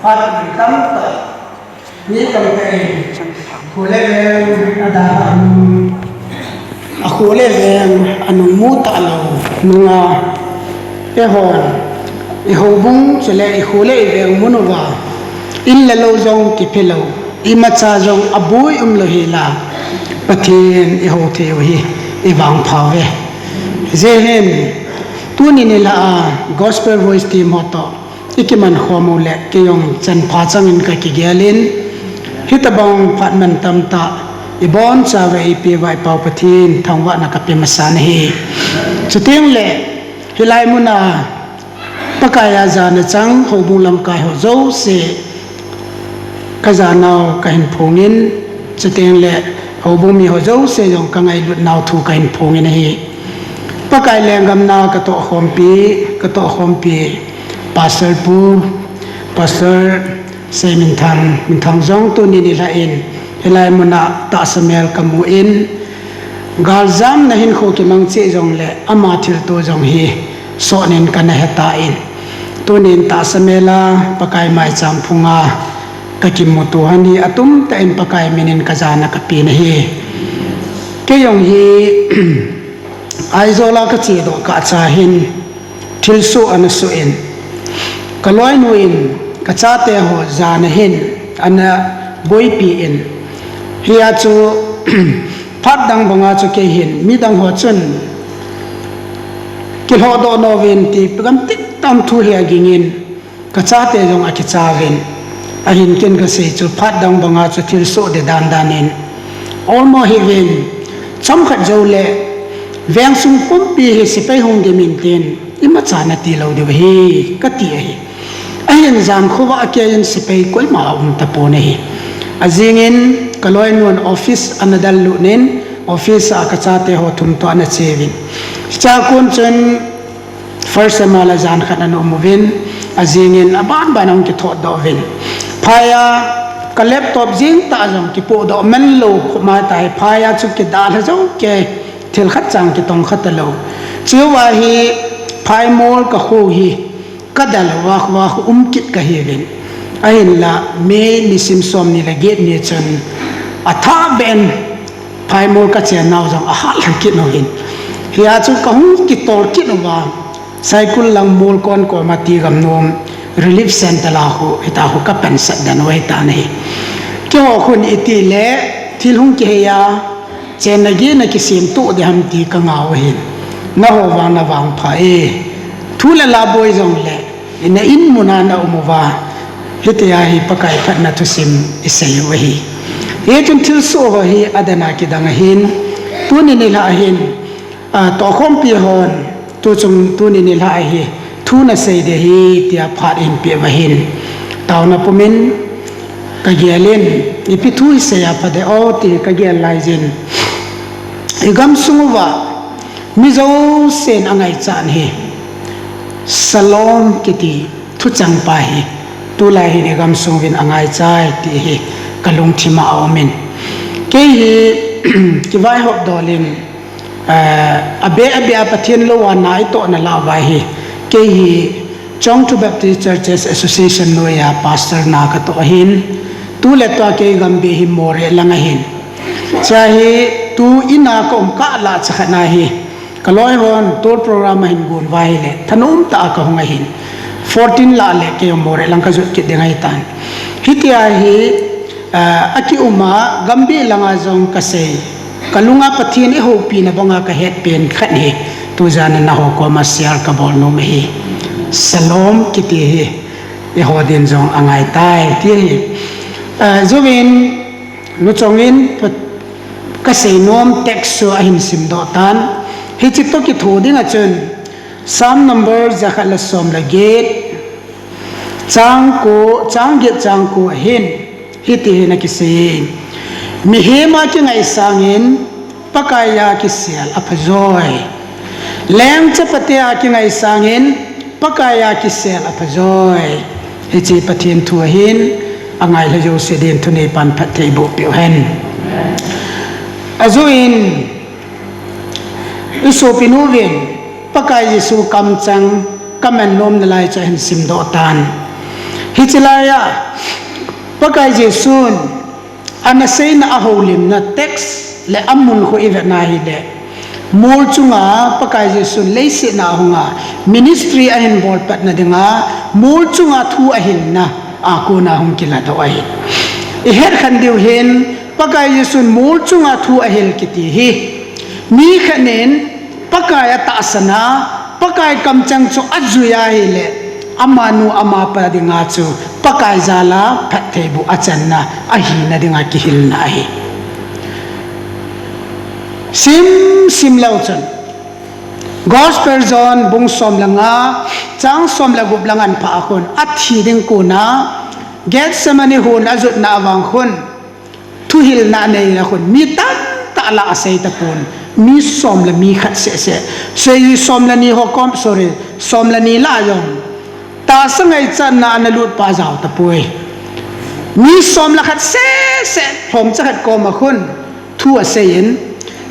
phát tâm tại ní tâm cái khu lệ ada khu lệ anu mu ta lo nunga e hobung chele khu lệ ve munova illa lo jong ki phelo imacha jong abui lo hila pathin e ho theo hi e wang phawe zehen tuni ne la gospel voice team hoto ikiman khomule ke yong chan pha changin ka ki gelin hitabang phatman tamta ibon chawe ipi vai pau pathin thangwa na ka pe masan hi chuting le hilai muna pakaya jana chang hobung lam kai ho zo se kazanau kahin phongin chuting le hobung mi ho zo se yong kangai lut naw thu kahin phongin hi pakai lengam na ka to khompi pastor pu pastor semin thang jong tu ni la in helai muna ta samel kamu in galjam na hin kho ki mang che jong le ama thil to jong hi so nen kan heta in tu nin ta samela pakai mai cham phunga ka kim mu tu hani atum ta in pakai minin kazana ka pi na hi ke yong hi aizola ka chi do ka cha hin thil su an su in kaloi nu in ka cha te ho zana hin ana boi pi in hiya chu phat dang banga chu ke hin mi dang ho chun ki ho do no ven ti pagam tik tam thu hiya gingin ka cha te jong a ki cha ven a hin ken ka se chu phat dang banga chu thil su de dan danin almo hi ven cham khat jo le veng sung pumpi hi sipai hong de min ten ima chana ti lo de hi ka ti hi ayan zam khuwa akyan sipai koi ma ta pone hi azingin kaloi non office anadal lu nen office akachate ho thum to ana chevin cha kun chen first amala jan khana no movin azingin aban banang ki tho do vin phaya ka laptop jing ta jong ki po do men lo khuma tai phaya chu ki dal ha jong ke thil khat chang ki tong khat lo chiwa hi phai mol ka khu hi kadal wa kit ka hi ven ahin la me ni sim som ni la get ni chen atha ben phai mol ka chen naw jong a hal kit no hin hiya chu ka hu ki tor kit no wa cycle lang mol kon ko ma ti gam nom relief center la ho ita ho ka pen sat dan wai ta nei kyo khun iti le thil hung ki ya chen na gi na ki sim tu de ham ti ka ngaw hin na ho wa na wang pha e thula la boy jong le ina in muna na umuwa hitia hi pakai phat na thusim isai wa hi e chun thil so wa hi adana ki dang hin tuni ni la hin to khom pi hon tu chung tuni ni la hi thu na sei de hi tia phat in pe wa hin taw na pumin ka gelin ipi thu se ya pa de o ti ka gel lai jin igam sungwa mi zo sen angai chan hi salom kiti thu chang pa hi tu lai hi gam sungwin angai chai ti hi kalung thima awmin ke hi ki vai hop dolin abe apathin lo wa nai to na la vai hi ke hi Chongtu Baptist Churches Association no ya pastor na ka to hin tu le to ke gam be hi more langa hin chahi tu ina ko ka la chana hi kaloi hon tour program hin gun vai le thanum ta ka honga hin 14 la le ke more lang ka jut ke dengai tan hitia hi aki uma gambi langa jong ka se kalunga pathin e ho pi na banga ka het pen khat hi tu jana na ho ko ma siar ka bol no me hi salom kiti hi e ho din jong angai tai ti hi zovin nu chongin ka se nom text so ahin sim do tan hi chik to ki thu ding a chen sam number zakhala som la get chang ko hin hi ti na ki se mi he ma ki ngai sangin pakaya ki sial aphajoi leng chapatia ki ngai sangin pakaya ki sial aphajoi hi chi pathin thu hin angai la jo se den thu nei pan phat thei bo pyo hen azuin isopinuwin pakai Yesu kam chang kamen nom nalai cha hin sim do tan Hichilaya pakai Jesun anasay na aholim na text le amun ko na hile mul chunga pakai Jesun leisi na ahunga ministry ahin board pat na dinga mul chunga thu ahin na ako na hong kila daw ahin iher khandiw hin pakai Jesun mul chunga thu ahil kitihi mi khanin pakai atasana pakai kamchang chu ajuya hile amanu ama pa dinga chu pakai zala phathebu achanna ahina dinga kihil na hi sim lauchan gospel zone bung som langa chang som lagup langan pa akon athi ding ko na get samani hun azut na awang hun tuhil na nei na hun mi ta la asay tapon mi som la mi khat se sei som la ni hokom sorry som la ni la yong ta sangai chan na analut pa jaw tapoi mi som la khat se hom cha khat ko ma khun thu asein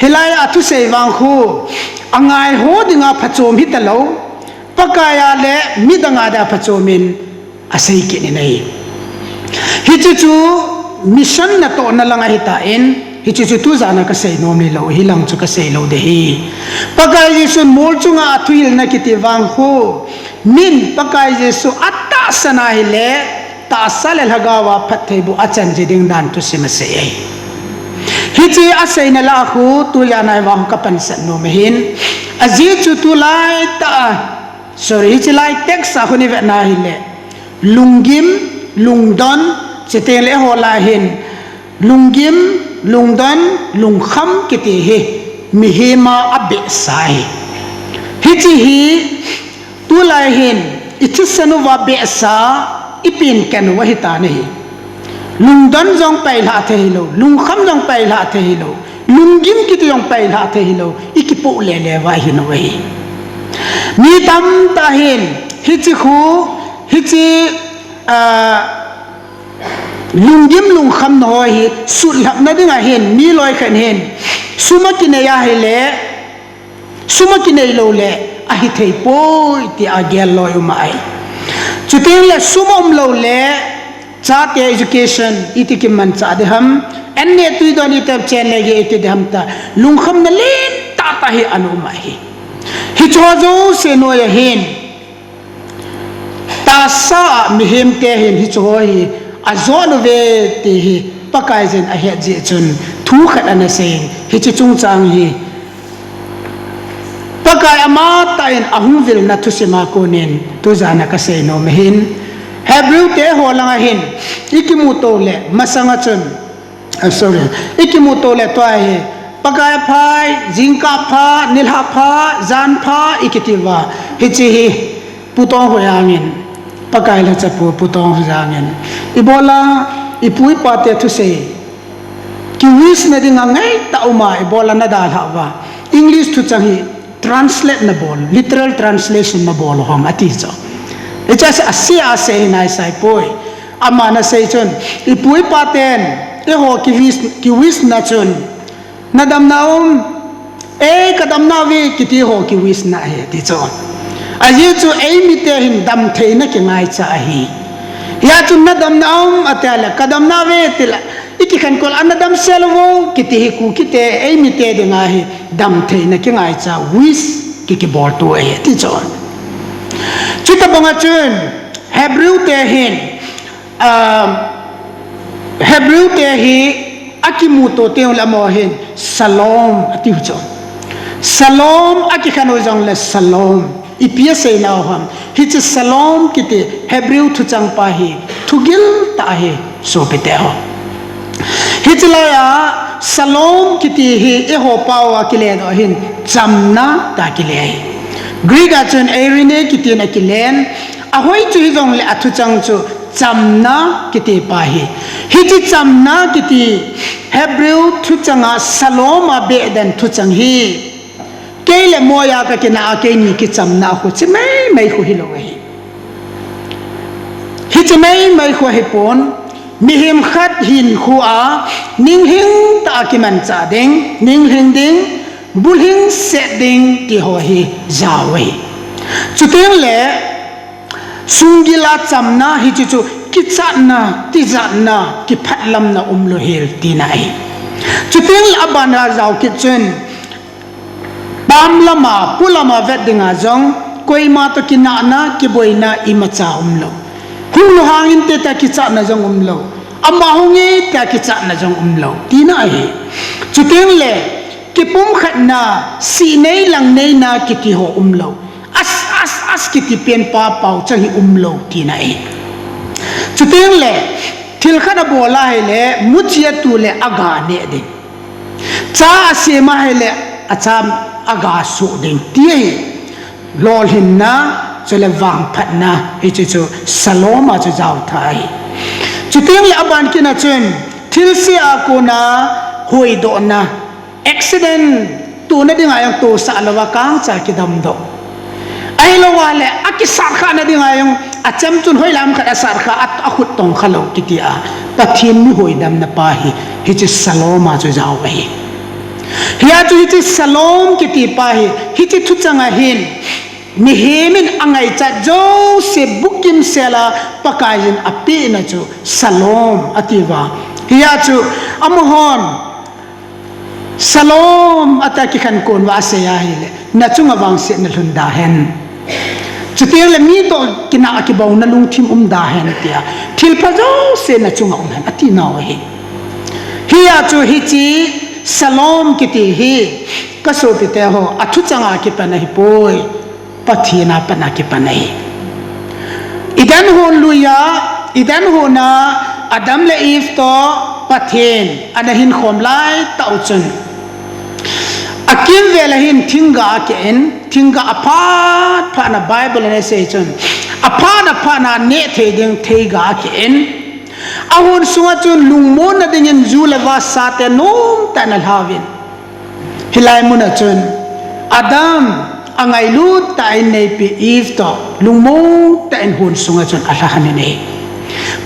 helai athu sei wang khu angai ho dinga phachom hi talo pakaya le midanga da phachomin asei ki ni nei hi chu mission na to na langa hita in hi chu tu zana ka sei nom ni lo hilang chu ka sei lo de hi pakai Jesu mol chunga athuil na kiti wang khu min pakai Jesu atta sana hile ta sal lagawa phathei bu achan jiding dan tu simase ai hichi asai na la khu tu ya nai wang ka pan san no mehin aji chu tu lai ta sorry hichi lai text sa khuni ve na hile lungim lungdon chete le ho la hin lungim lungdon lungkham kiti he mihema abe sai hichi hi tu lai hin itisanu wa be sa ipin kan wa hita nei lungdon jong pai la the hilo lungkham jong pai la the hilo lungim kiti jong pai la the hilo ikipo le wa hin wei ni tam ta hin hichi khu hichi lungim lungkham no hi sulhap na dinga hin mi loi khan hin sumakine ya hele sumakine lo le ahi thei poi ti agel loi umai chuting le sumom lo le chate education itikim man cha de ham enne tu don itap chen lege iti de ham ta lungkham na len ta ta hi anu mai hi chozo se no ya hin ta sa mihim te hin hi choi azon ve te hi pakai zen a he je chun thu khat ana se hi chi chung chang hi pakai ama ta in ahung vil na thu sima ko nen tu jana ka se no mehin hebrew te ho langa hin ikimuto le masanga chun sorry ikimuto le to ai pakai phai jingka pha nilha pha jan pha ikitiwa hi chi hi putong ho yangin pakai la chapu putong ho yangin ibola ipui pate thu se ki wis na dinga ngai ta uma ibola na dal hawa english thu changi translate na bol literal translation na bol hom ati cho echas asia se nai sai poi amana sei chon ipui paten e ho ki wis na chon nadam naum e kadam na vi kiti ho ki wis na he ti cho aji chu e mi te hin dam thei na ki ngai cha hi ya chu nadam naum atala kadam na ve tila iki khan kol anadam selvo kiti hi ku kite e mi te de nga hi dam thei na ki ngai cha wis ki bor tu e ti cho chita bonga chun hebrew te hin hebrew te hi akimuto te la mo hin salom ati cho salom akikhano jong le salom ipia se na ham hi chi salom kite hebrew thu chang pa hi thugil ta hi so pete ho hi chila ya salom kite hi e ho pawa kile do hin chamna ta kile greek achun erine kite na kilen ahoi chu hi jong le athu chang chu chamna kite pa hi chi chamna kite hebrew thu changa saloma be dan thu chang hi kele moya ka kina ke ni ki chamna khu chi mai khu hi lo hi chi mai khu hi pon mihim khat hin khu a ning hing ta ki man cha ding ning hing ding bul hing se ding ki ho hi zawe chu teng le sungila chamna hi chu kitsa na tizat na kipatlam na umlohil tinai chuting abana zau kitchen bam lama pulama vedinga jong koi ma to kinana kiboina imacha umlo hulu hangin te ta kitsa na jong umlo amma hongi ta kitsa na jong umlo tinai chuting le kipum khatna si nei lang nei na kiti ho umlo as kiti pen pa pau chahi umlo tinai chuting le thil khana bola hele muchia tu le aga ne de cha se ma hele acham aga su ding tie lol hinna chele wang phatna hi chu saloma chu jaw thai chuting le aban kina chen thil se akona hoi do na accident tu na dinga yang tu sa lawa kang cha ki dam do ai lo wale akisar kha na dinga yang acham chun hoi lam kha asar kha at akhut tong khalo kitia pathin mi hoi dam na pa hi chi saloma chu jaw hi hiya chu hi salom kiti pa hi chi thu changa hin mi hemin angai cha jo se bukim sela pakajin api na chu salom ativa hiya chu amohon salom ataki khan kon wa se ya hi na chunga wang se na lunda hen chuting le mi to kina akibaw na lung thim da hen tia thil pa jo se na chunga hen ati na hi hiya chu hi chi salom kiti hi kaso pite ho athu changa ki pana hi poi pathina pana ki pana hi idan ho luya idan ho na adam le if to pathin anahin khom lai tauchun akim velahin thinga ken thinga aphat phana bible ne se chun aphana phana ne theding theiga ken ahon sunga chun lungmon na dingin zulawa sate nom tanal havin hilai muna chun adam angai lut ta in nei pi if to lungmo ta in hun sunga chun alahan ne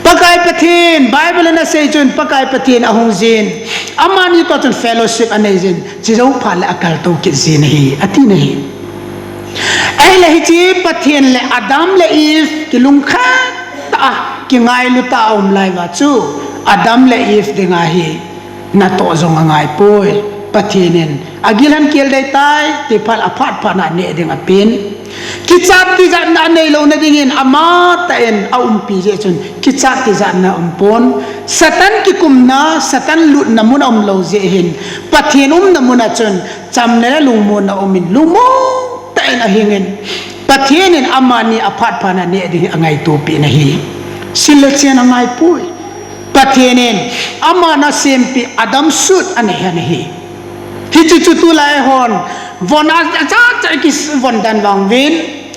pakai pathin bible na se chun pakai pathin ahong zin amani to chun fellowship anezin chizau phal akal to ki zin hi ati nahi ai la hi chi pathin le adam le if ki lungkha ta ki ngai lu ta om lai wa chu adam le if dinga hi na to zong ngai poi pathinin agilan kel dai tai ti phal aphat phana ne dinga pin kichat ti jan na nei lo na dingin ama ta en aum pi je chun kichat ti jan na umpon satan ki kumna satan lut na mun om lo je hin pathinum na mun chun chamne lungmo na omin lungmo ta en ahingen pathinin amani aphat phana ne di angai to pi na hi silchen angai pui pathinin amana sempi adam sut ane hi hi chu tu lai hon von a cha ki von dan wang vin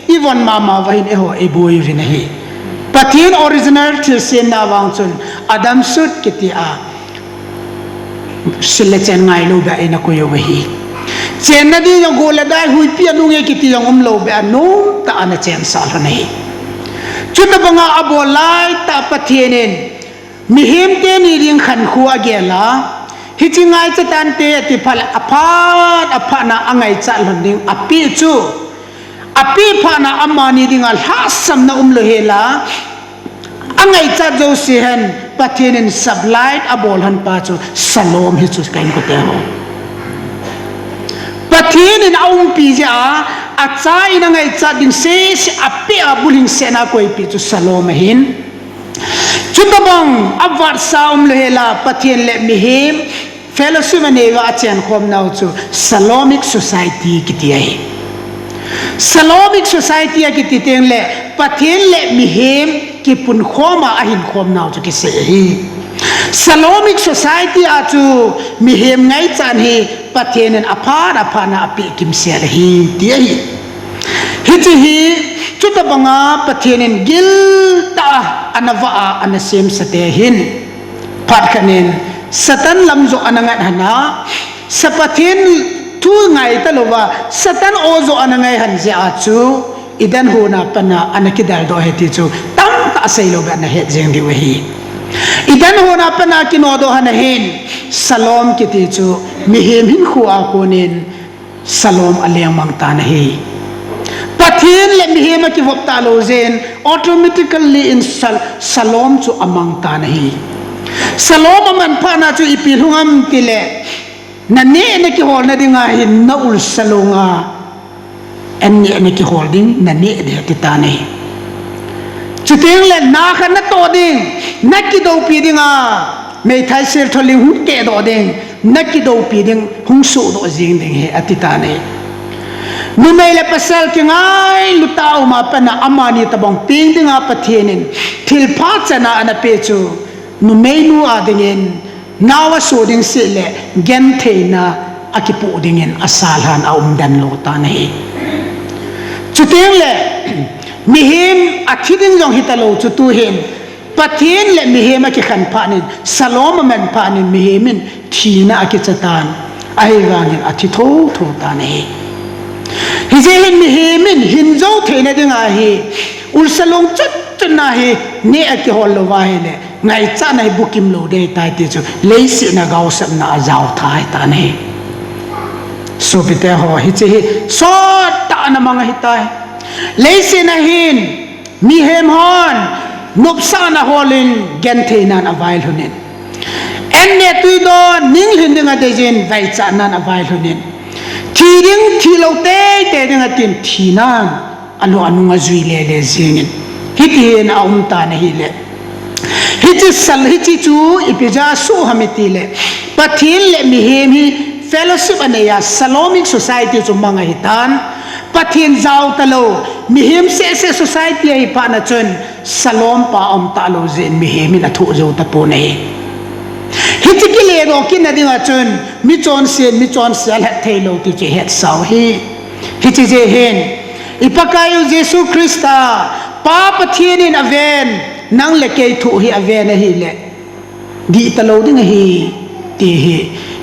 i von mama vain e ho e boy vin hi pathin original thil sen na wang chun adam sut kiti a silchen ngai lo ba ina ko yo hi chen na di yo gola dai hui pi anu nge kiti yong lo ba no ta ana chen sal nei chu ta banga abo lai ta pathinin mi him te ni ring khan khu agela hichingai chatan te ti phal aphat aphana angai cha londing api chu api phana amani dinga hasam na umlo hela angai cha jo si hen pathinin sublight abol han pa chu salom hi chu kain ko te ho pathinin aum pi ja acha ina ngai cha ding se api abuling sena koi pi chu salom hin chutabang avar saum lehela pathin le mihim fellowship aneva achen khom nau chu salomic society kitiai salomic society ki teng le pathin le mihim ki pun khoma ahin khom nau chu ki se hi salomic society a chu mihim ngai chan hi pathin an aphana api kim se hi ti hi hi chutabanga pathinin gil ta anava anasem satehin phatkanin satan lamzo anangat hana sapathin thu ngai talowa satan ozo anangai hanje achu idan hona pana anakidal do heti chu tam ta sailo ga na het jeng diwe hi idan hona pana kinodo hanahin salom kiti chu mihim hin khu akonin salom aleng mang ta na hi pathin le mi he ma ki vop ta lo zen automatically in salom chu amang ta nahi salom man pa na chu ipil hungam ti le na ne ki hol na dinga hin na ul salonga en ne ki holding na ne de ti ta nahi chuting le na khan na to ding na ki do pi dinga me thai sel tholing hu ke do ding na ki do pi ding hung su do jing ding he atita ne nu me le pasal ki ngai lu tau ma pa na amani tabong ping dinga pathienin thil pha chana ana pe chu nu me nu a dingin nawa so ding se le gen theina akipu dingin asalhan aum dan lo ta nei chuting le mihim akhidin jong hitalo chu tu hin pathin le mihima ki khan phanin salom man phanin mihimin thina akichatan ai wangin athi tho tho ta nei hi je hin mihimin hinjo theina dinga hi ul salong chat na hi ne aki hol lo wa hi le ngai cha nai bukim lo de tai ti chu leisi na gaw sam na azaw thai ta nei so bite ho hi che hi so ta na manga hi tai leisi na hin mi hem hon nupsana holin gentheinan avail hunin enne tuido ninglhin dinga dejin vai chanan avail hunin thiring thilo te dinga tin thinan anu anunga zui le zingin hitin aum ta na hi le hiti sal hiti chu ipija su hamiti le pathil le mihem hi fellowship aneya salomic society chu manga hitan pathin jaw talo mihim se society hi pa na chun salom pa om ta lo zen mihim na thu jo ta po nei hitiki le ro kin na dinga chun mi chon sel ha thailo ti che het saw hi hiti je hen ipakayu jesu krista pa pathin in aven nang le ke thu hi aven hi le di talo ding hi ti hi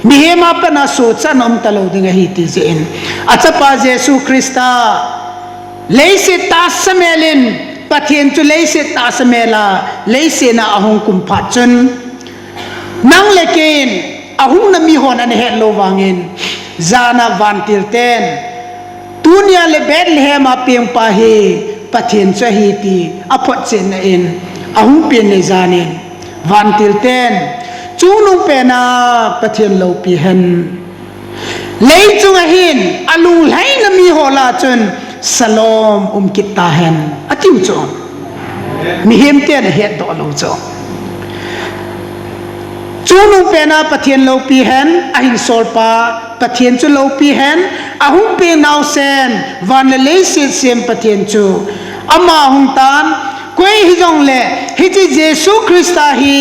mihema pa na so chanom talo ding hi ti zen achapa jesu krista leise tasamelin pathian chu leise tasamela leise na ahong kumpha chun nang lekin ahung na mi hon an het lo wangin zana vantil ten tunia le bethlehem a pem pa hi pathian cha hi ti aphot chen na in ahung pen ne zanin vantil ten chunung pe na pathian lo pi hen lei chunga hin alung lai na mi hola chun salom kita hen atiu cho mi hem ten het do lo cho chunung pe na pathian lo pi hen ahin sol pa pathian chu lo pi hen ahung pe naw sen van le se sem pathian chu ama hung tan koi hi jong le hi ji jesu krista hi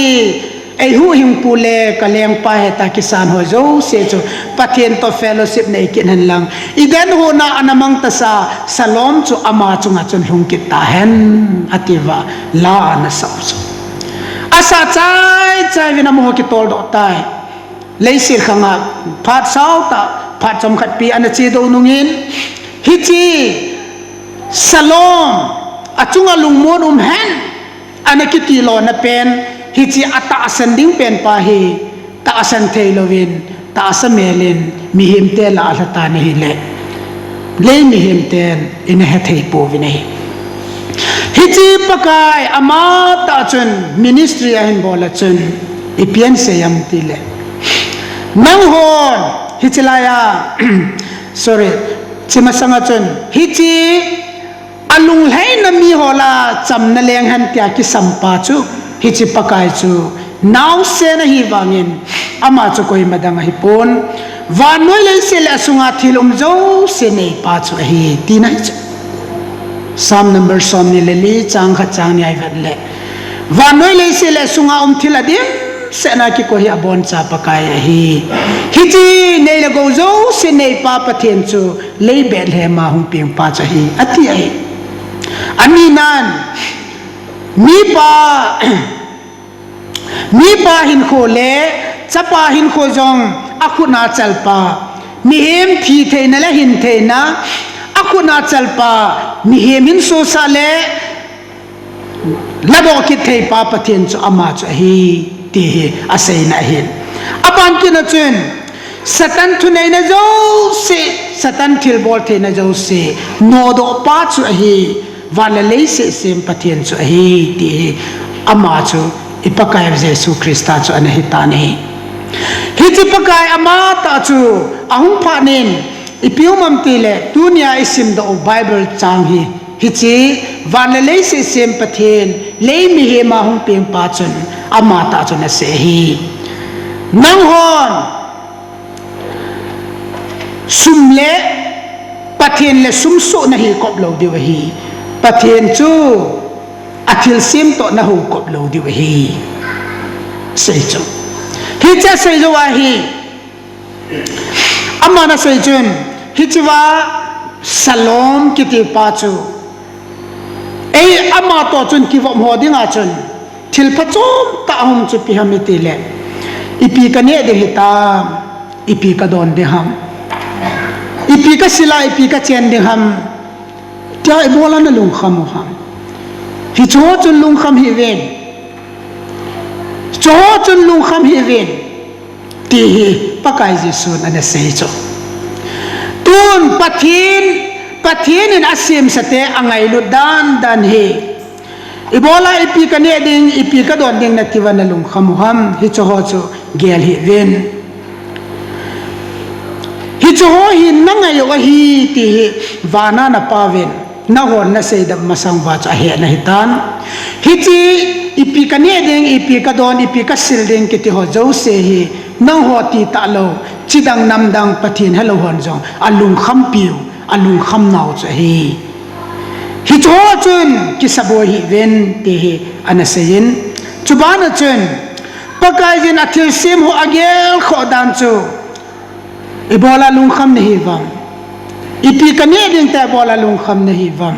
ai hu hing pule kaleng pa heta kisan ho zo se chu pathian to fellowship nei kin han lang idan ho na anamang ta sa salom chu ama chunga chun hung kit ta hen ativa la na sa asa chai vina mo ki tol do tai leisir khanga phat sau ta phat chom khat pi ana che do nungin hi chi salom achunga lungmon hen ana ki ti lo na pen hi chi ata ascending pen pa hi ta asan theilovin ta asamelin mihim te la alata ne hi le mihim ten in he thei po vinai hi chi pakai ama ta chun ministry a hin bola chun ipian se yam ti le nang hon hi chilaya sorry chima sanga chun hi chi alung lai na mi hola cham na leng han tia ki sampa chu hi chi pakai chu naw se na hi wangin ama chu koi madang hi pon van noi le se la sunga thil zo se nei pa chu hi ti na chu sam number som ni le li chang kha chang ni ai vat le van noi le se la sunga thil adim se na ki ko hi abon cha pakai hi chi nei la go zo se nei pa pathen chu le bel he ma hung ping pa cha hi ati ai aminan mi pa hin kho le chapa hin kho jong akhuna chalpa mi hem thi theina la hin theina akhuna chalpa mi hem hin so sa le labo ki thei pa pathen chu ama chu hi ti asaina hin apan ki na chun satan thu nei na zo se satan thil bol the na jo se no do pa chu hi wala le se sem pathian chu hi ti ama chu ipakai Jesu Krista chu ana hitani hi chi pakai ama ta chu ahung pha nin ipiumam ti le dunia isim do Bible chang hi hi chi wala le se sem pathian le mi he ma hung peng pa chun ama ta chu na se hi nang hon sum le pathian le sum so na hi kop lo diwa hi pathian chu athil sim to na hu kop lo diwa hi sei chu hi cha sei zo wa hi amma na sei chun hi chi wa salom kiti pa chu ei amma to chun ki vom ho dinga chun thil pha chom ta hum chu pi ham ti le ipi ka ne de hita ipi ka don de ham ipi ka sila ipi ka chen de ham tia bola na lung kham ham hi cho chun lung kham hi ven cho chun lung kham hi ven ti hi pakai Jesu na sei cho tun pathin in asim sate angai lu dan hi ibola ipi ka ne ding ipi ka don ding na tiwan na lung kham ham hi cho ho chu gel hi ven hi cho ho hi nangai yo hi ti hi wana na paven na hon na sei da masang wa cha he na hitan hi chi ipi ka ne ding ipi ka don ipi ka sil ding ki ti ho zo se hi na ho ti ta lo chidang nam dang pathin hello hon jong alung kham piu alung kham nau cha hi hi cho chun ki sabo hi ven ti hi ana seyin chubana chun pakai jin athil sim ho agel kho dan chu ibola lung kham ne hi vam ipi ka ne ding ta bola lung kham ne hi vam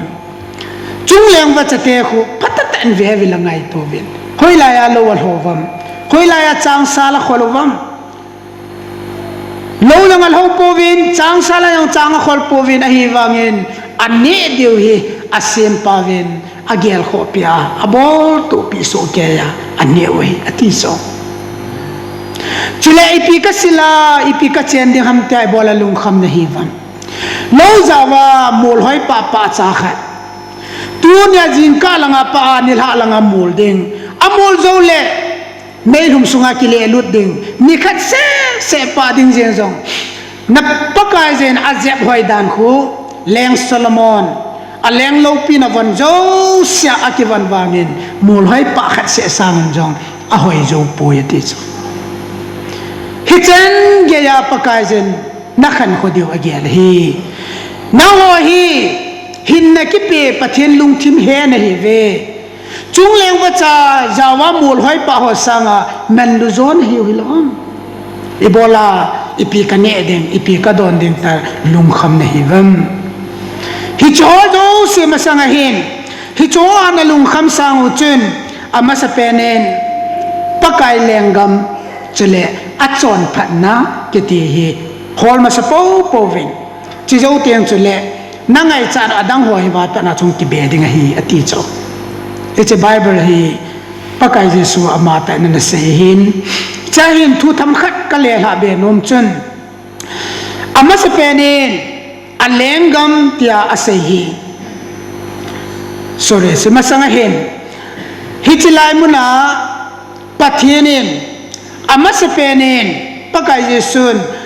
chung leng wa chate khu phatat an ve vi langai to ven khoi la ya lo wal ho vam khoi la ya chang sala khol vam lo langal ho po vin chang sala yang chang khol po vin a hi wangin anne diu hi asem pa vin agel kho pia abol to pi so ke ya anne we ati so chule ipi ka sila ipi ka chen ding ham ta bola lung kham na hi vam lo zawa mol hoi pa pa cha khat tu nya jing ka langa pa nil ha langa mol ding amol zo le mei hum sunga ki le lut ding ni khat se pa ding jen zong na pakai jen azep hoi dan khu leng Solomon a leng lo pi na van zo sia akivan wangin mol hoi pa khat se sang jong a hoi zo pu yati chu hichen ge ya pakai jen na khan kho diu agel hi na ho hi hin na ki pe pathin lung thim he na hi ve chung leng wa cha jawa mul hoi pa ho sanga men lu zon hi hilom ibola ipi ka ne ding ipi ka don ding ta lung kham na hi vam hi cho do se ma sanga hin hi cho ana lung kham sang u chun ama sa penen pakai lengam chule achon phatna kiti hi hol ma sa po vin chi zo tiang chule nangai chan adang hoi wa ta na chung ki be ding hi ati cho it's a Bible hi pakai Jesu ama ta na se hin chahin thu tham khat ka le ha be nom chun ama sa penin alengam tia ase hi sorry se masanga hin hichilai muna pathinin ama sa penin pakai Jesu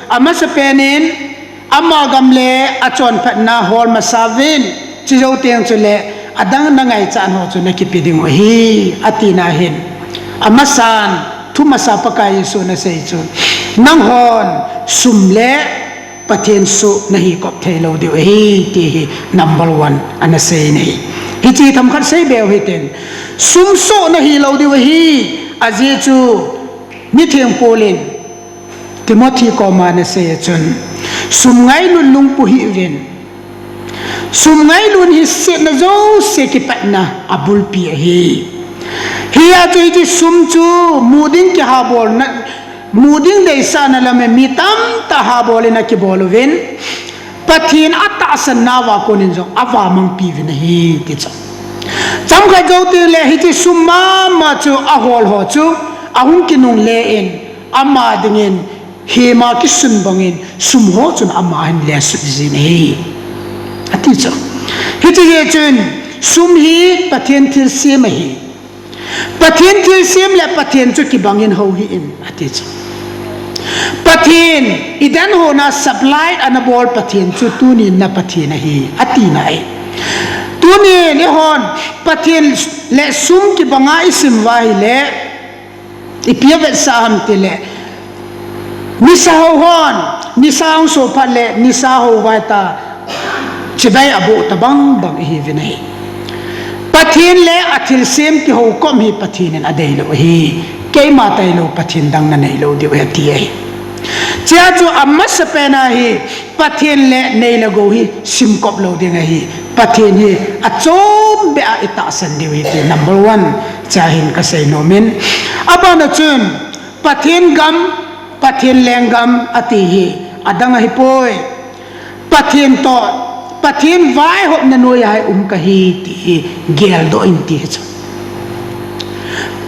ama sa penin ama gamle achon phatna hol masavin chizo tiang chule adang na ngai chan ho chu na ki piding hi atina hin amasan thuma sa pakai Jesu na sei chu nang hon sumle pathen su na hi kop thelo di hi ti hi number 1 ana sei nei hi chi tham khat sei be hi ten sum so na hi lo di hi aji chu ni theng polin Timothy ko ma na sei chun sum ngai lun lung pu hi ren sum ngai lun hi se na zo se ki patna abul pi hi hiya tu ji sum chu muding ki ha bol na muding dei sa na la me mitam ta ha bol na ki bol ven pathin ata san na wa ko nin zo awa mang pi ven hi ti cha cham kha zo ti le hi ti sum ma chu a hol ho chu ahun ki nung le en ama dingin he ma ki sun bangin sum ho chun ama hin le su ji nei ati cho hi chi ye chun sum hi pathian thil sim hi pathian thil sim le pathian chu ki bangin ho hi in ati cho pathian idan ho na supply anabol pathian chu tu ni na pathian hi ati nai tu ni le hon pathian le sum ki banga isim wa hi le ipiavet saham te le nisa ho hon nisa ang so pale nisa ho wa ta chibai abu tabang bang hi vinai pathin le athil sem ki ho kom hi pathin an adei lo hi ke ma tai lo pathin dang na nei lo di wa ti ai chia chu amma sa pena hi pathin le nei la go hi sim kop lo ding hi pathin hi achom be a ita san di wi ti number 1 chahin ka sei no min abana chun pathin gam pathin lengam ati hi adang hi poi pathin to pathin vai hop na no ya ka hi ti gel do in ti cha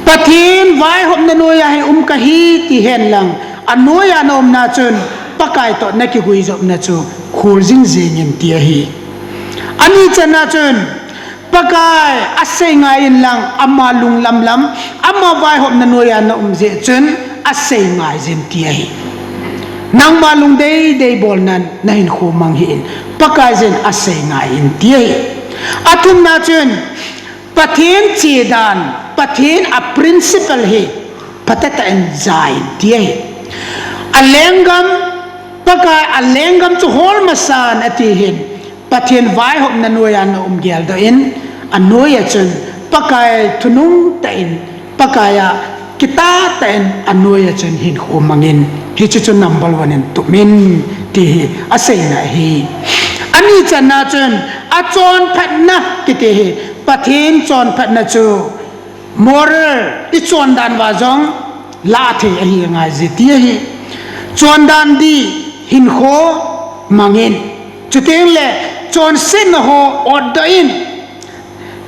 pathin vai hop na no ya ka hi ti hen lang anoya nom na chun pakai to na ki gui job na chu khur jing jing in ti hi ani chana chun pakai asai ngai in lang amma lung lam lam amma vai hop na no ya na je chun asai ngai jin ti hi nang ma lung dei bol nan na hin khu mang hi in pakai jen asai ngai in ti hi athum na chun pathin chi dan pathin a principle hi patata en zain ti hi alengam pakai alengam chu hol masan ati hin pathin vai hop na noya na gel do in anoya chun pakai thunung ta in pakaya kita ta in anoya chun hin khu mangin hi chu number 1 in tu min ti asai na hi ani chana chun a chon phat na ki ti hi pathin chon phat na chu moral i chon dan wa jong la the hi ngai ji ti hi chon dan di hin kho mangin chuteng le chon sin ho order in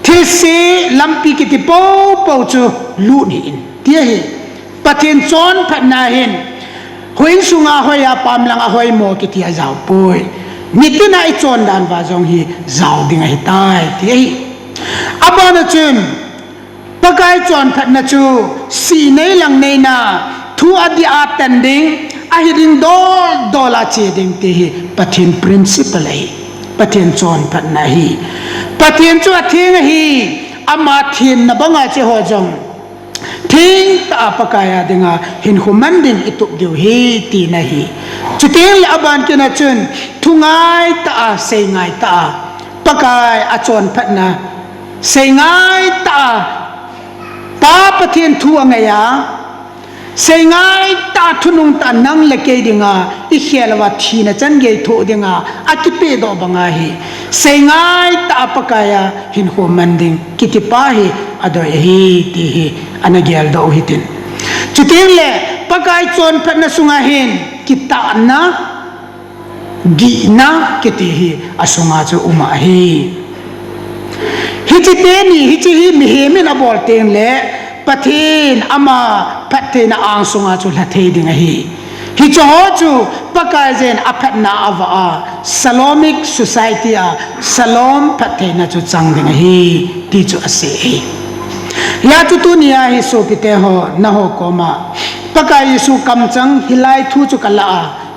thi se lampi ki ti po chu lu ni in ti hi pathin chon phat na hin hoin sunga hoya pam lang a hoi mo ki ti a jaw poi nitina i chon dan wa jong hi jaw ding hi tai ti hi abana chun pakai chon phat na chu si nei lang nei na thu adi atending ahiring dola che ding te hi pathin principle hi pathin chon phat na hi pathin chu athing hi ama thin na banga che ho jong thing ta pakaya dinga hin human din itup diu hi ti na hi chutel aban ke na chun thungai ta sei ngai ta pakai a chon phat na sei ngai ta pa pathin thu angaya sei ngai ta thunung ta nang le ke dinga i khelwa thina chan ge tho dinga akipe do banga hi sei ngai ta pakaya hin ho manding kitipa hi ado hi ti hi anagyal do hitin chuting le pakai chon phat na sunga hin kita na gi na kiti hi asunga chu uma hi hichite ni hichi hi mi he min abol teng le pathin ama patina ang sunga chu la thei ding hi hi cho chu pakai jen aphat na ava salomic society a salom pathina chu chang ding hi ti chu ase hi ya tu tu nia hi so pite ho na ho koma pakai su kam chang hilai thu chu kala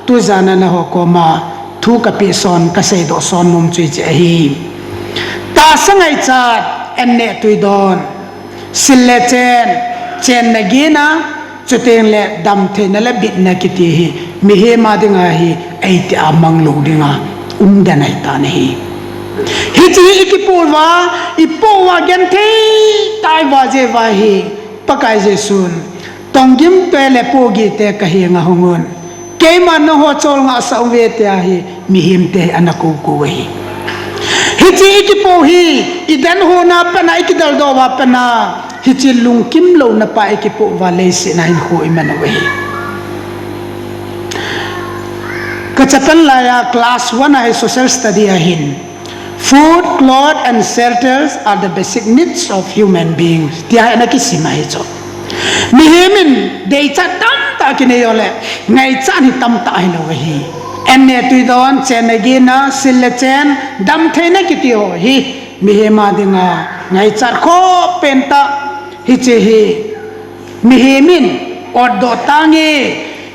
tu jana na ho koma thu ka pi son ka sei do son mum chui che hi ta sangai chat enne tuidon sille chen na gina chuteng le dam the na le bit na kiti hi mi he ma dinga hi ai ti amang lu dinga da nai ta nei hi chi ikipulwa ipowa gen the tai wa je wa hi pakai je sun tonggim pe le pogi te ka hi nga hongon ke ma no ho chol nga sa we te hi mi him te anaku ku hi hichi ikipo hi idan ho na pana ikidal do wa pana hichi lung kim lo na pa ikipo wa le se na hin ho iman we kachapan la ya class 1 ai social study ahin food cloth and shelters are the basic needs of human beings tia na kisima hi cho mi hemin dei cha tam ta kini yole ngai chan hi tam ta hi lo hi enne tuidon chen agina sille chen dam theina kitio hi mi he ma dinga ngai char kho penta hi che hi mi he min ordo tangi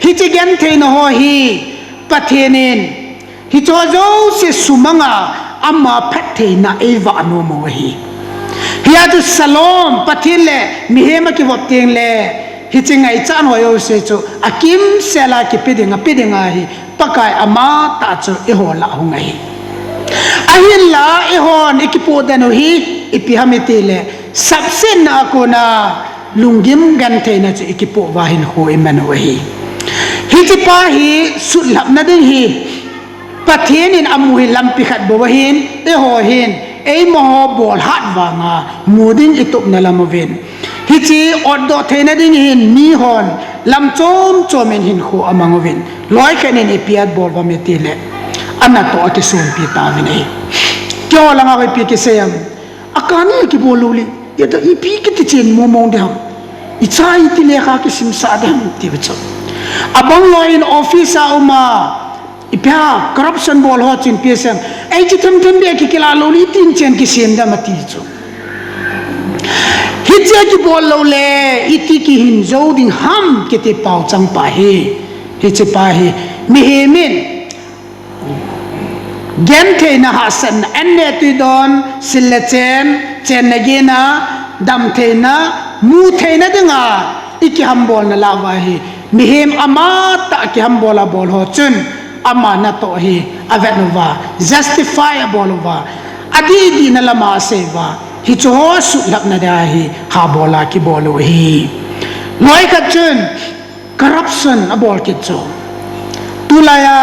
hi che gen theina ho hi pathenin hi cho zo se sumanga amma phatheina eva no mo hi hiya tu salom pathile mi he ma ki wop teng le hi chingai chan hoyo se chu akim sela ki pidinga hi pakai ama ta chu e hola hungai ahin la e hon ikipo dano hi ipihamite le sabsen na ko na lungim gan theina chu ikipo wahin ho eman hi hi chi pa hi sulap na ding hi pathin in amu hi lampi khat bo hin e ho hin ei mo bol hat wanga muding itup na lamovin hi chi ordo theina ding hin mi hon lam chom chomen hin khu amangovin loi kanin ipiat bol ba metile ana to ake sun pi ta vin kyo langa ko pi ke sayam akani ki boluli ya to ipi ki ti chen mo mong de ham ichai ti le kha ki sim sa de ham ti bcho abang loi in office a uma ipya corruption bol ho chin pi sam ai chi them be ki kila loli tin chen ki sim da mati chu hitche ki bol lo le iti ki hin zo ding ham ke te pau chang pa he hitche pa he mi he min gen theina hasan enne tu don sille chen nagina dam theina mu theina dinga iki ham bol na lawa he mi hem ama ta ki ham bola bol ho chun ama na to hi avenova justifiable wa adi di na lama seva hi cho su lap na da hi ha bola ki bolo hi loi ka chun corruption abol ki cho tulaya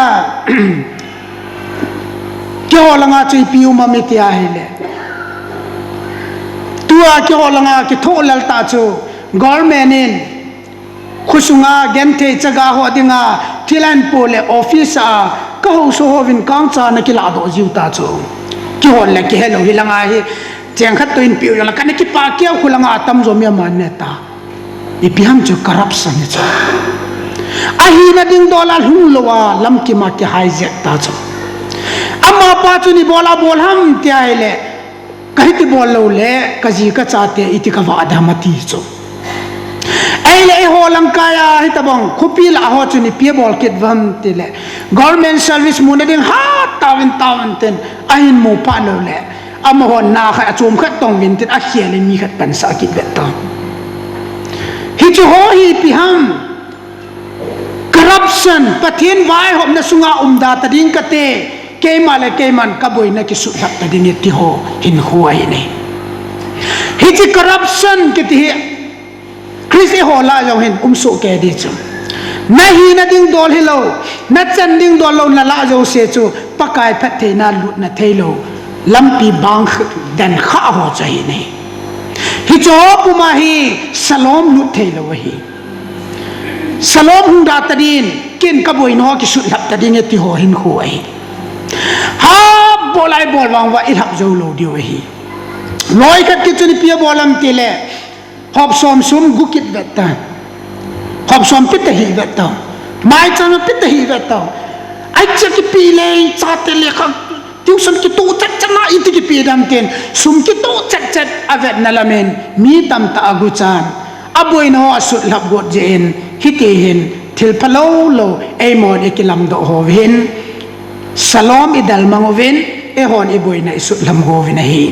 kyo langa chi piu ma mitia hi le tua kyo langa ki tholal ta chu government in khusunga gente chaga ho dinga thilan pole office a ka ho so hovin kang cha na kila do jiu ta chu ki hol la ki hello hilanga hi cheng khat toin piu la kan ki pa kya khulanga tam zo me man ne ta ipiham chu corruption ni chu a hi na ding dollar hu lowa lam ki ma ki hijack ta chu amma pa chu ni bola bol ham tia ile kai ti bol lo le ka ji ka cha te iti ka wa da mati chu ai ho lang kaya hitabong khupi la ho chuni pie bol kit vam tile government service mun ding ha tawin ten ahin mu pa no le am ho na kha achum khat tong win tin a khiale mi khat pan sa ki bet to hi chu ho hi pi ham corruption pathin vai hom na sunga umda ta ding ka te keimale keiman ka boi na ki su thak ta ding ti ho hin huai ne hi chi corruption ki ti Krisi hola jong hin umsu ke di chu na hi na ding dol hilo na chan ding dol lo na la jo se chu pakai phat the na lut na thailo lampi bang dan kha ho chai ne hi cho puma hi salom lut thailo hi salom hung da tadin kin ka boi no ki su lap tadin ti ho hin khu ai ha bolai bol wang wa i hap jo lo di hi loi kat ki chu ni pia bolam ti le hop som sum gukit betta hop som pit hi betta mai chang pit hi betta ai chaki pi le chate le kha tiu sum ki tu chat chana iti ki pi dam ten sum ki tu chat avet nalamen mi tam ta agu chan aboi no asut lap got jen hiti hin thil phalo lo ei mon ekilam do hovin salom idal mangovin e hon e boina isut lam hovin hi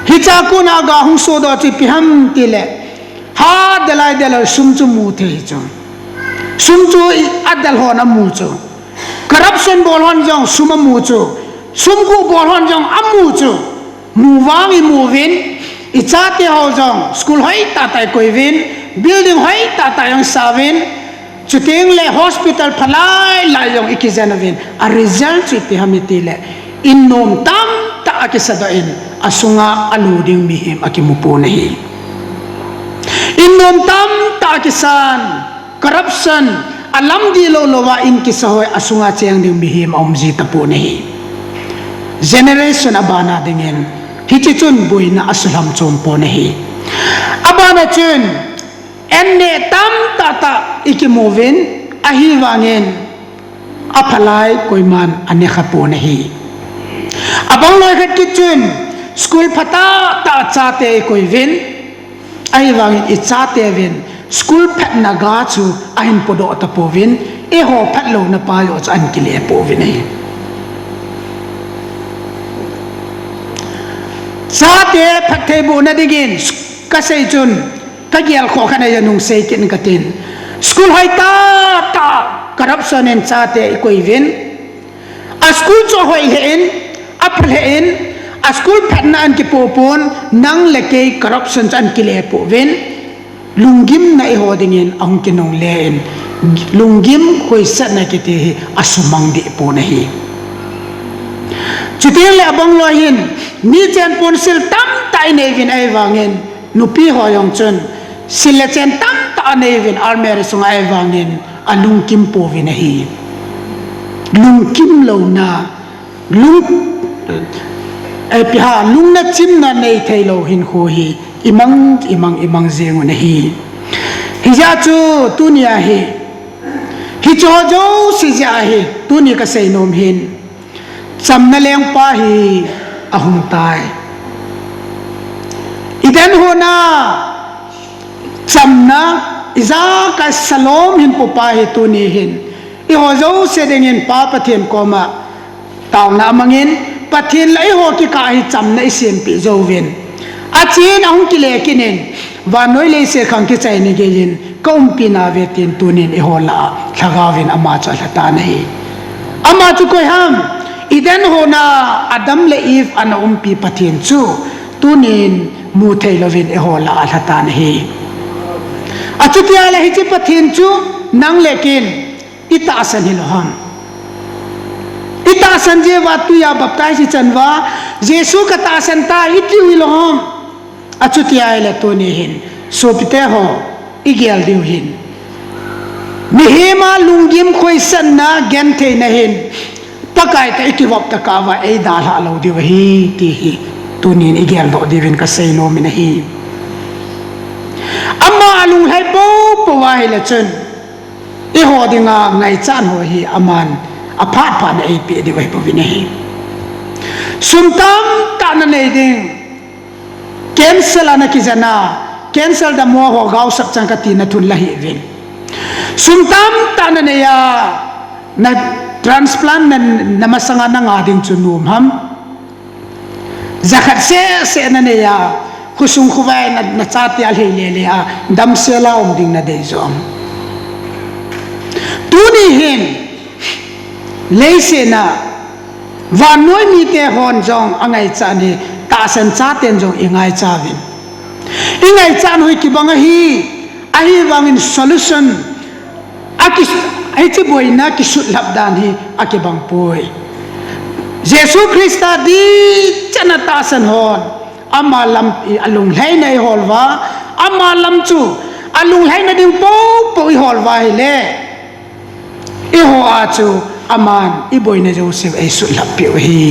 hicha kuna ga hung so do ti piham ti le ha delai sum chu mu the chu sum chu adal hon amu chu corruption bol hon jong sum mu chu sum ku bol hon jong amu chu mu wangi mu win i cha te ho jong school hoi ta tai koi win building hoi ta ta yang sa win chuting le hospital phalai la jong ikizana win a result ti piham ti le innom tam ta akisadain asunga aluding mihim akimupo nahi innom tam ta kisan corruption alam di lo lowa in kisahoy asunga cheng ding mihim omji tapo nahi generation abana dingen hichichun buina asulam chompo nahi abana chun enne tam ta ikimovin ahi wangin aphalai koiman ane khapo nahi abang loi khat kitchen school phata ta chate koivin ahi wangin I chate vin school phat naga chu ahin podo ta povin e ho phat lo na pa yo chan kile povin ai chate phat the bu na digin ka sei chun ka gial kho khana ya nung sei kin ka tin school hai ta corruption en chate koivin a school cho hoi hen aphl hen a school phat na an ki popon nang leke corruption chan kile povin lungim na I hodingin ang kinong leen lungim koy sat na kiti asumang di po nahi chutil le abang lohin ni chen pon sil tam ta inevin ay wangin nupi hoyong chun sila chen tam ta inevin armer sung ay wangin alung kim po vinahi lungkim lo na lung ay piha lung na chim na nay thay lo hin hohi imang zengu nahi hija chu tunia hi hi cho jo si ja hi tuni ka sei nom hin chamna leng pa hi ahum tai idan hona chamna iza ka salom hin pu pa hi tuni hin I ho jo se dengin pa pathian koma taw na mangin pathian lai ho ki ka hi chamna isem pi zo ven achin ahung kile kinin wa noi le se khang ki chai ni gelin kaum pina ve tin tunin I hola thagawin ama cha lata nahi ama chu koi ham idan hona adam le if ana pi pathin chu tunin mu thei lovin I hola lata nahi achutia le hi chi pathin chu nang lekin ita san hi loham ita san je wa tu ya baptai si chanwa jesu ka ta san ta itli wi loham achutia le tuni hin so pite ho igel diu hin mihema lungim khoi san na gen the na hin pakai ta ikiwap ta ka wa ei dal ha lo diu hi ti hi tunin igel do divin ka sei no min hi amma alung hai po po wa hi la chun I ho dinga ngai chan ho hi aman aphat phan ei pe di wai po vin hi sumtam ta na nei ding cancel ana kizana cancel da mo ho gaw sak chang ka tin na thun la hi vin sumtam ta na ne ya na transplant na masanga na nga ding chunum ham zakhat se na ne ya khusung khuwai na chati al he le le a dam se la ding na de zom tuni hin leise na wa noi mi te hon jong angai chani ta san cha ten jong ingai chawin ingai chan hoi ki banga hi ahi wangin solution akis ai chi boina ki sut labdan hi akibang poi jesu krista di chana ta san hon ama lam alung lai nei holwa ama lam chu alung lai na ding po po I holwa hi le I ho a chu aman I boina joseph ai sut lap pi hi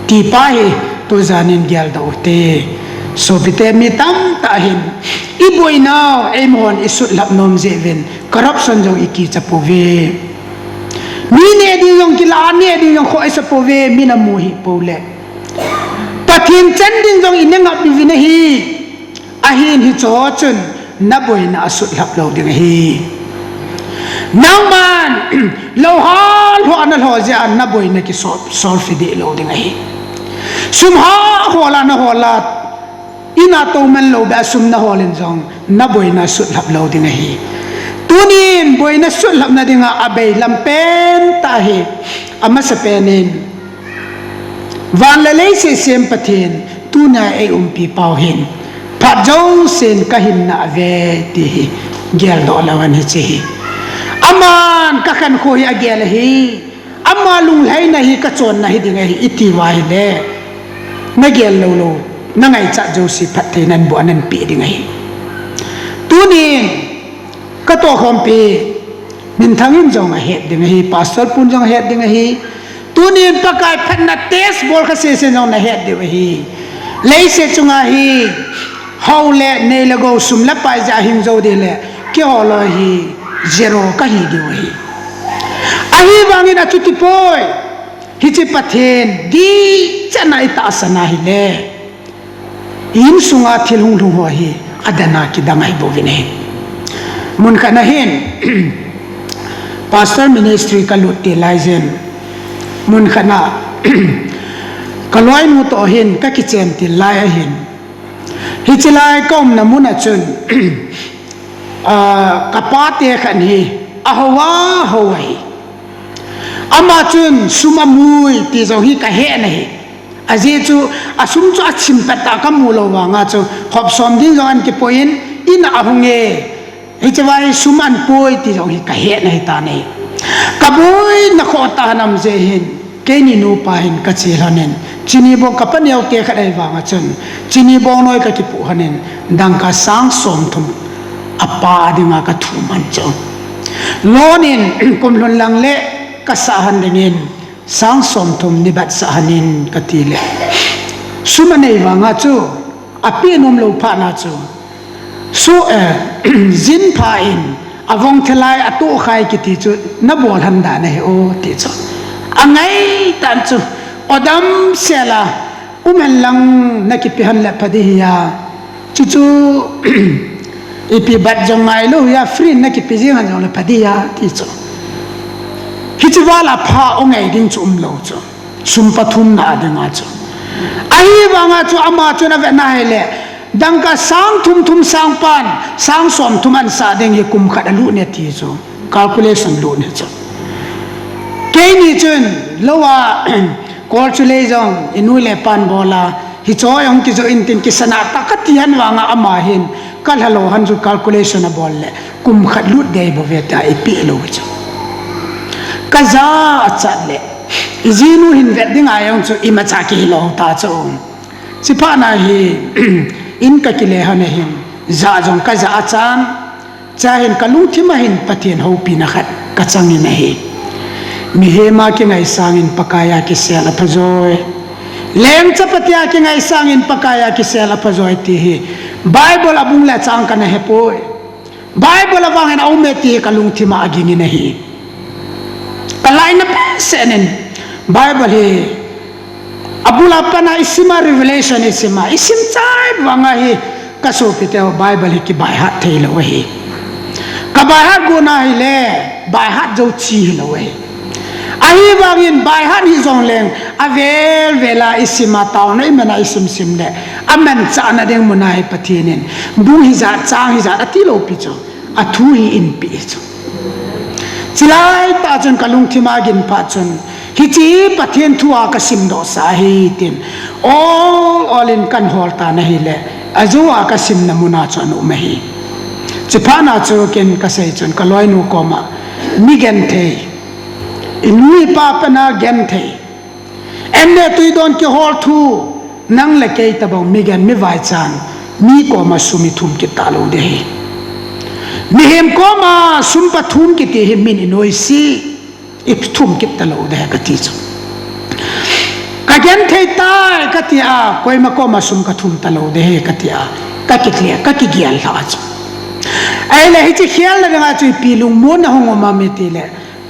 ti pa hi to zanin gyal da ute so bite mi tam ta hin I boina ai mon I sut lap nom jeven corruption jong iki chapo ve mi ne di yong kila ne di yong kho ai chapo ve mi na mu hi po le pathin chen ding jong ineng ap vi na hi ahin hi cho chun na boina asut lap lo ding hi nang man lo hal ho anal ho ja na boina ki sol fi de lo ding hi sum ha hola na hola ina to man lo ba sum na holin jong na boina sut lap lo ding hi tunin boina sut lap na dinga abei lampen ta hi ama sa penin van le le se sem pathin tuna e pi pau hin phat jo sen ka hin na ve ti gel do lawan hi chi aman ka khan khoi a gel hi ama lung lai na hi ka chon na hi dinga hi iti wa hi le na gel lo na ngai cha joseph phat the nan bo anan pi dinga hi tunin ka to khom pi min thangin jong a het dinga hi pastor pun jong het dinga hi tunin pakai phat na test bol ka se jong na het dinga hi lei se chunga hi hau le nei le go sum la pai ja hing zo de le ke holo hi zero ka hi di hi ahi bangin achuti poi hi chi pathen di chanai ta sana hi le in sunga thilung lung ho hi adana ki dangai bovine mun kana hin pastor ministry kalut ti laizen mun khana kaloi nu to hin ka kichen ti lai hin hi chilai kom na mun achun kapate khan hi ahwa hawai ama chun sumamui ti zo hi ka he na hi aje chu asum chu achim pata ka mulo wa nga chu hop som din zo an ki poin in ahunge hi chawai suman poi ti zo hi ka he na hi ta nei kaboi na khota nam je hin ke ni nu pa hin ka chi hanen chini bo kapan yau te khadai wa nga chun chini bo noi ka ki pu hanen dang ka sang som thum apa dinga ka thu man cho lonin kum lon lang le ka sa han dingin sang som thum ni bat sa hanin ka ti le sumanei wa nga chu api num lo pha na chu su zin pha in avong thelai atu khai ki ti chu na bol han da ne o ti chu angai tan chu odam sela umen lang na ki pihan la padiya chu chu ipi bat jongai lo ya free na ki pi jing han jong la padiya ti chu hi chu wala pha ongai ding chu lo chu sum pathum na adanga chu ai wa nga chu ama chu na ve na hele dangka sang thum thum sang pan sang som thum an sa deng ye kum khat alu ne ti chu calculation lu ne chu ke ni chun lowa kor chu le jong inu le pan bola hi cho yong ki zo in tin ki sana takatian wa nga ama hin kal halo han ju calculation a bol le kum khat lu de bo ve ta ipi lo chu kaza achat le izinu hin ve ding ayong chu imacha ki lo ta chu sipa na hi in ka kile hane hin za jong ka za achan chahin kalung thima hin pathian ho pi na khat ka changi na hi mi he ma ki ngai sangin pakaya ki sela phajoi leng chapatia ki ngai sangin pakaya ki sela phajoi ti hi bible abung la chang kana he poi bible awang na ume ti kalung thima agini na hi kalai na senen bible he abula pana isima revelation isima isim chai wanga hi kaso pite bible hi ki bai hat theilo hi ka bai hat guna hi le bai hat jo chi lo hi ahi wangin bai hat hi zong leng avel vela isima taw nei mena isim sim le amen cha na deng munai pathinin bu hi za chang hi za ati lo pi cho athu hi in pi cho chilai ta chun kalung thima gin pa chun hi chi pathian thua ka sim do sa hi tin all in kan hol ta na hi le azua ka sim na muna chon u me hi chipana chu ken ka sei chon ka loi nu ko ma mi gen the inui pa pa na gen the enne tui don ki hol thu nang le ke ta bo mi gen mi vai chan mi ko ma sumi thum ki ta lo de hi mi hem ko ma sum pa thum ki ti hi min inoi si ip thum kip ta lo de ka ti chu ka gen thei tai ka ti a koi ma ko ma sum ka thum ta lo de ka ti a ka ki clear ka ki gial la chu ai le hi chi khial la nga chu pi lung mo na hong ma me ti le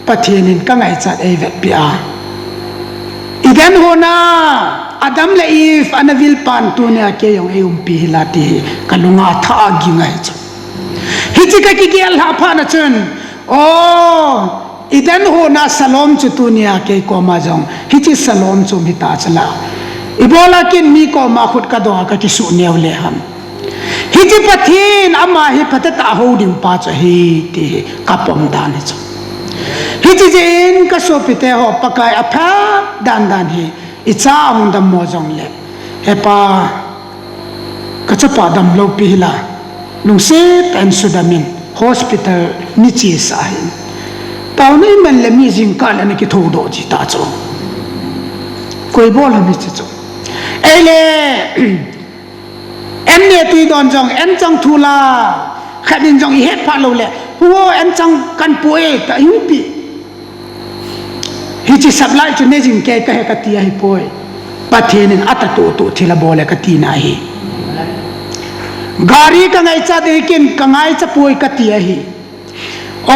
pathianin ka ngai chat ai vet pi a igan ho na adam le if anavil pan tu ne ke yong e pi la ti ka lunga tha gi ngai chu hi chi ka ki gial ha pha na chun idan ho na salom chu tunia ke ko ma jong hi chi salom chu mi ta chala ibola kin mi ko ma khut ka do ka ki su new le ham hi chi pathin ama hi patata ho ding pa cha hi ti ka pom dan ni chu hi chi jin ka so pite ho pakai apha dan hi icha hung dam mo jong le he pa ka cha pa dam lo pi la nung se pen sudamin hospital ni chi sa hin tao nei man le mi jing ka la ki tho do ji ta cho koi bol mi chi cho ele en ne tui don jong en chang thu la khanin jong he pha lo le huo en chang kan poe ta yu pi hi chi sablai chu ne jing ke ka he ka ti hi poe pathin ata to thila bole ka ti na hi gari ka ngai cha de kin ka ngai cha poi ka ti hi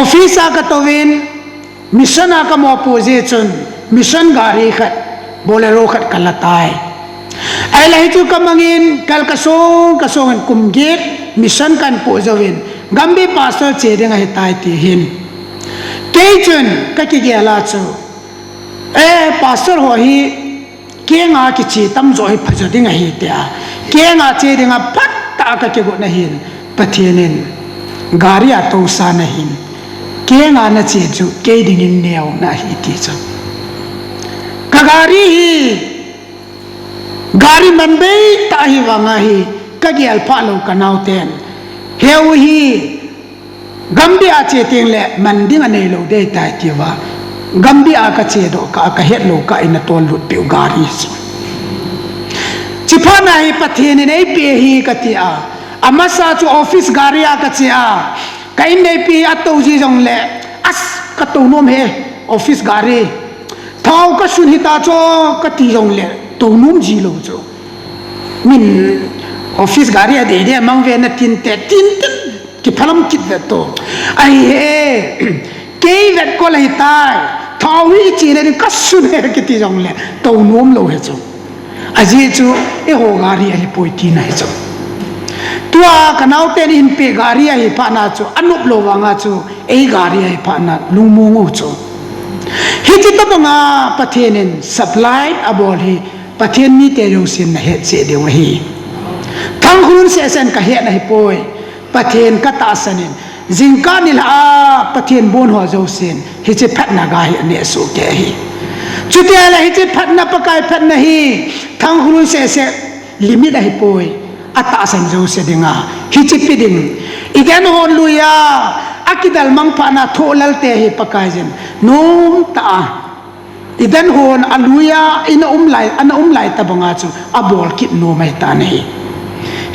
office a ka tovin mission a ka mo position mission gari khat bolero khat kalatai ai lai chu kamangin kal ka song kum gate mission kan po zawin gambi pastor che de ngai tai ti hin ke chun ka ki ge la chu pastor ho hi ke nga ki chi tam zo hi phaja ding hi te a ke nga che ding a phat ta ka ke go na hin pathienin gari a to sa na hin ke nga na che chu ke ding in neo na hi ti chu ka gari hi gari man be ta hi wa nga hi ka gi al pha lo ka nau ten heu hi gambi a che teng le man ding a nei lo de tai ti wa gambi a ka che do ka het lo ka in tol lut pe gari chipana hi pathian nei pe hi ka ti a amasa chu office gari a ka che a kai nei pi a to ji jong le as ka to nom he office gari thau ka sun hi ta cho ka ti jong le to nom ji lo cho min office gari a de mang ve na tin ki phalam kit ve to ai he ke vet ko lai tai thau hi chi ne ka sun he ki ti jong le to nom lo he cho aji chu e ho gari a hi poi ti na he cho tua kanau ten in pe gari a hi pha na chu anup lo wanga chu e gari a hi pha na lungmu ngo chu hi chi to nga pathianin supply abol hi pathian ni te ro sin na he che de wa hi thang khun se sen ka he na hi poi pathian ka ta sanin jingka nil a pathian bon ho zo sin hi che phat na ga hi ne su ke hi chutia la hi che phat na pakai phat na hi thang khun se limit a hi poi ata san zo se dinga hi che piding igen hon luya akidal mang pha na tholal te hi pakai jin nom ta idan hon aluya ina umlai ta banga chu abol kit no mai ta nei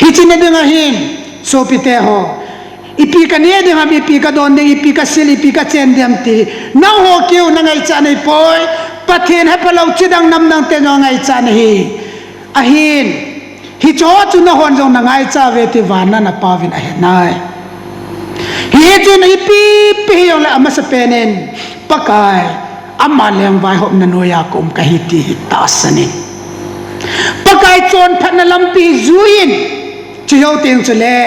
hi chine dinga hin so pite ho ipi ka ne dinga ipi ka don ding ipi ka sil ipi ka chen dem ti na ho kiu na ngai cha nei poi pathen ha palau chidang nam nang te no ngai cha nei ahin hi cho chu na hon jong na ngai cha ve ti wana na pawin a he nai hi chu na ipi pi yong la ama sa penen pakai amma leng vai hop na noya kum ka hi ti ta sani pakai chon phat na lampi zuin chi yo teng chu le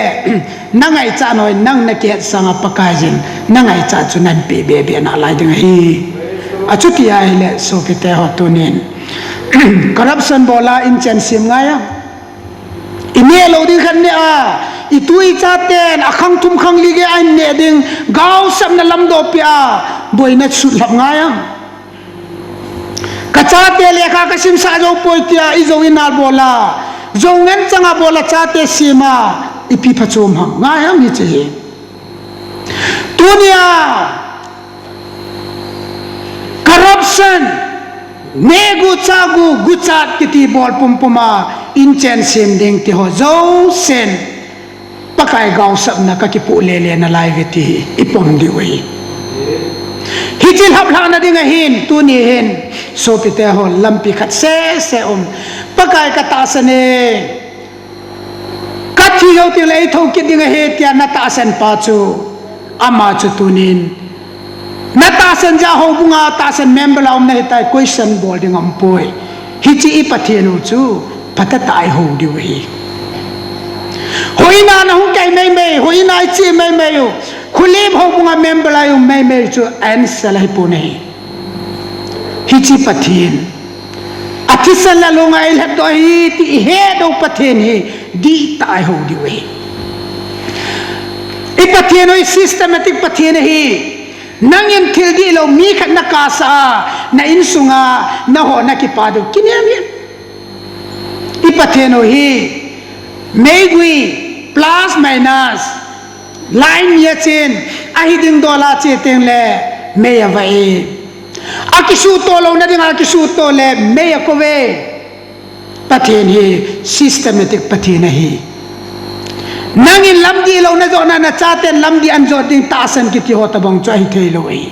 nangai cha noi nang na ke sanga pakai jin nangai cha chu nan pe be be na lai ding hi achu ti ai le so ke te ho tunin corruption bola in chen sim ngaya ine lo ding khan ne a itui cha ten akhang tum khang li ge ai ne ding gau sam na lam do pia boina su lap ngaya kacha te lekha ka sim sa jo poitia izo inal bola zongen changa bola cha te sima ipi phachom ha ngaya mi che tunia corruption negu chagu guchat kiti bol pumpuma inchen sim ding ti ho zo sen pakai gau sab na ka ki pu le na lai veti ipom di wei hichil hap la na dinga hin tu ni hin so pite ho lampi khat se pakai ka ta sane ka thi ho ti lai tho ki dinga he tia na ta san pa chu ama chu tunin na ta san ja ho bunga ta san member la na tai question boarding am poi hichi I pathianu chu pata tai ho di wei hoina na hu kai mai hoina chi mai yo khulim ho bunga member la yo mai chu answer lai pu nei hichi pathin athisal la longa il hat do hi ti he do pathin hi di tai ho di we I pathin oi systematic pathin hi nangin thil di lo mi khat na ka sa na in sunga na ho na ki pa do kinyam I pathin hi megui plus minus line ye chen ahiding dola che teng le me ya vai akisu to lo na ding akisu to le me ya ko ve pathin hi systematic pathin hi nangin lamdi lo na zo na cha ten lamdi an zo ding ta san ki ti ho ta bang chai thei lo ai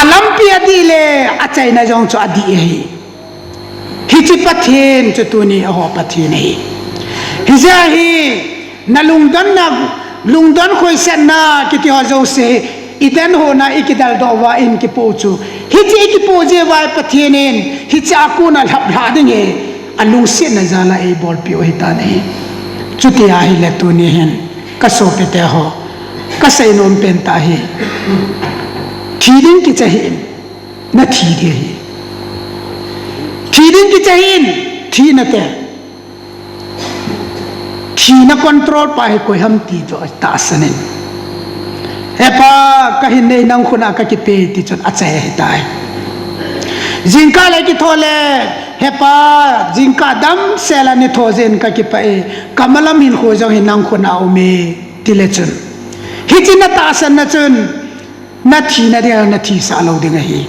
alampi adi le achai na jong cho adi hi hichi pathin chu tu ni ho pathin hi hizahi na lungdon khoi sen na kiti ho zo se idan ho na ikidal do wa in ki po chu hichi ki po je wa pathienin hichi aku na lap la ding e alung se na zala e bol pi o hita nei chuti a hi le tu ni hen ka so pe te ho ka sei nom pen ta hi thiding ki chahin na thi de hi thiding ki chahin thi na te thi na control pa hi koi ham ti to ta sanen hepa kahin nei nang khuna ka ki pe ti chon achai hi tai jingka le ki thole hepa jingka dam sela ni thozen ka ki pa e kamalam hin kho jong hin nang khuna o me ti le chun hi chin na ta san na chun na thi na de na thi sa lo ding hi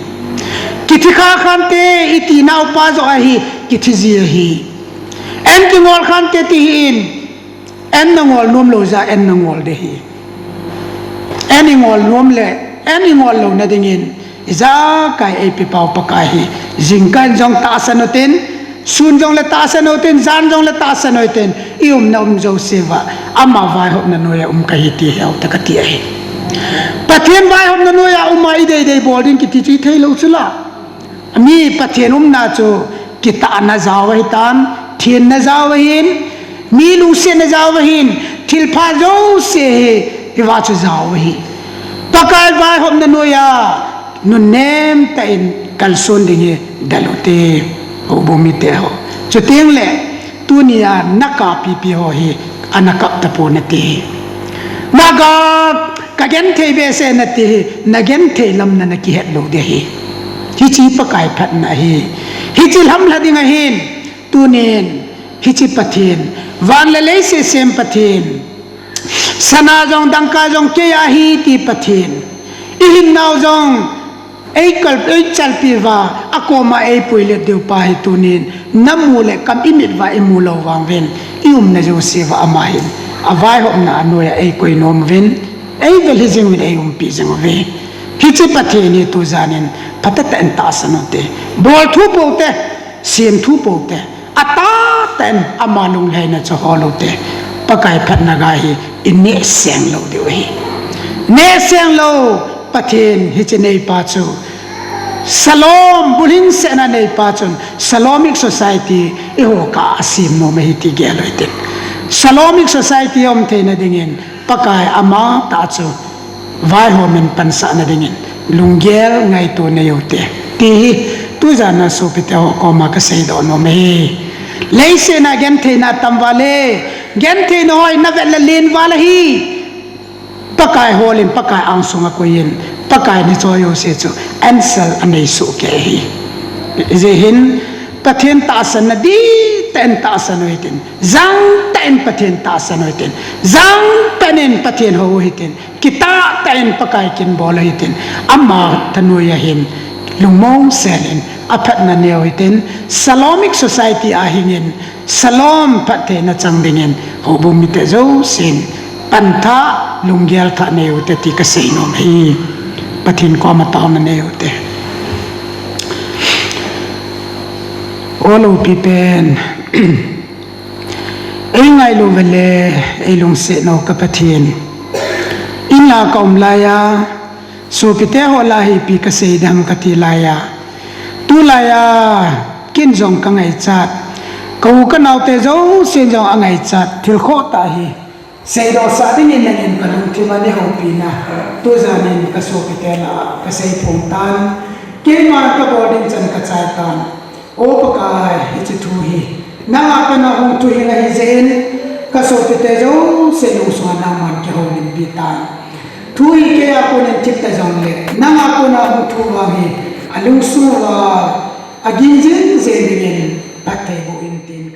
ki thi kha khan te iti na pa zo hi ki thi ji hi en ki ngol khan te ti hin en na ngol nom lo za en na ngol de hi en ngol nom le en ngol lo na ding in za kai e pi pau pa kai hi jingkan jong ta sanotin sun jong le ta sanotin zan jong le ta sanotin ium na jo seva ama vai hop na noya kai ti hau ta ka ti ai pathian vai hop na noya mai dei boarding ki ti thei lo chula mi pathian na chu ki ta na zaw hi tan thien na zaw hin mi lu se na zaw hin thil pha jo se hi wa chu zaw hi pakai vai hop na noya nu nem ta in kalson dinge dalote o bomite ho chuteng le tunia naka pi ho hi anaka tapo nati naga kagen thebe se nati nagen the lam na ki het lo de hi hi chi pakai phat na hi hi chi lam la ding hin tunin hi chi pathin wan le le se sem pathin sana jong dangka jong ke ya hi ti pathin ihin naw jong ei chal pi wa akoma ei poile deu pa hi tunin namule kam imit wa emulo wang ven ium na jo se wa amahin avai hom na anoya ei koi nom ven ei vel hijing min ei pi jeng ve hichi pathe ni tu janin patata en ta sanote bol thu pote sim thu pote ata ten amanung leina cho holote pakai phat na ga hi inne seng lo de hi ne seng lo pathin hichinei pa chu salom bulin sena nei pa chun salomic society e ho ka asim no me ti geloite salomic society om theina dingin pakai ama ta chu vai homen pansa na dingin lunggel ngai to ne yote ti tu jana so pite ho ko ma ka sei do no me leise na gen theina tamwale gen theina hoi na vel len wala hi pakai holin pakai ang sunga ko yin pakai ni choyo se chu ansel anei su ke hi je hin pathen ta san na di ten ta san hoitin zang ten pathen ta san hoitin zang penen pathen ho hoitin kita ten pakai kin bol hoitin amma tanoya hin lungmong selen aphat na ne hoitin salomic society a hingin salom pathe na changdingen hobum mite zo sin pantha lungyal tha ne ute ti ka sei nom hi pathin ko ma taw na ne ute olo pipen ei ngai lo vele ei lung se no ka pathin in la kaum la ya so pite ho la hi pi ka sei dam ka ti la ya tu la ya kin jong ka ngai chat ko ka naw te zo sen jong angai chat thil kho ta hi sei do sa ding in nen kalung thi ma ne ho pi na to janin ka so pite la ka sei phong tan ke ma ka boarding chan ka chai tan o pakai hi chi thu hi na ka na hong tu hi na hi zen ka so pite zo se lu so na man ke ho nin bi tan thu hi ke a ko nen chip ta jong le na ko na hong thu wa hi alu su wa agin zen zen ding in patai bo in tin